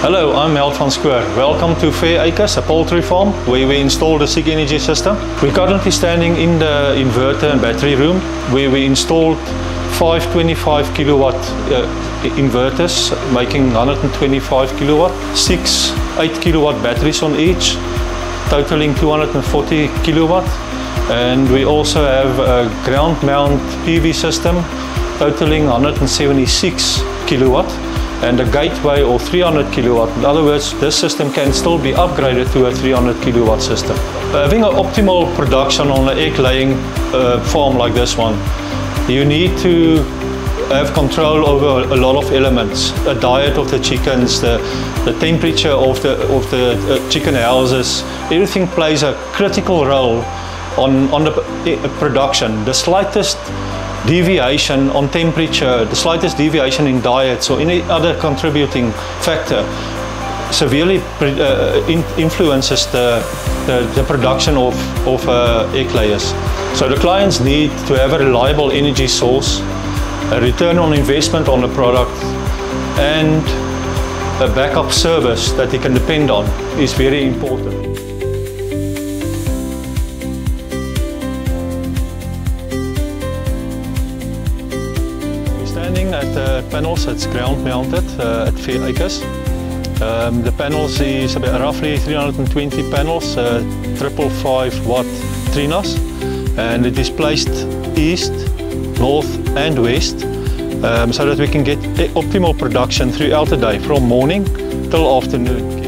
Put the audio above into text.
Hello, I'm Mel van Square. Welcome to Fair Acres, a poultry farm where we install the SIG Energy system. We're currently standing in the inverter and battery room where we installed 5 25 kilowatt inverters making 125 kilowatt, 6 8 kilowatt batteries on each, totaling 240 kilowatt. And we also have a ground mount PV system totaling 176 kilowatt. And a gateway or 300 kilowatt. In other words, this system can still be upgraded to a 300 kilowatt system. Having an optimal production on an egg laying farm like this one, you need to have control over a lot of elements. A diet of the chickens, the temperature of the chicken houses, everything plays a critical role on the production. The slightest deviation on temperature, the slightest deviation in diets or any other contributing factor severely influences the production of egg layers. So the clients need to have a reliable energy source, a return on investment on the product, and a backup service that they can depend on is very important. Standing at the panels, it's ground mounted at Fair Acres. The panels is about roughly 320 panels, 555 watt Trinas, and it is placed east, north and west so that we can get optimal production throughout the day from morning till afternoon.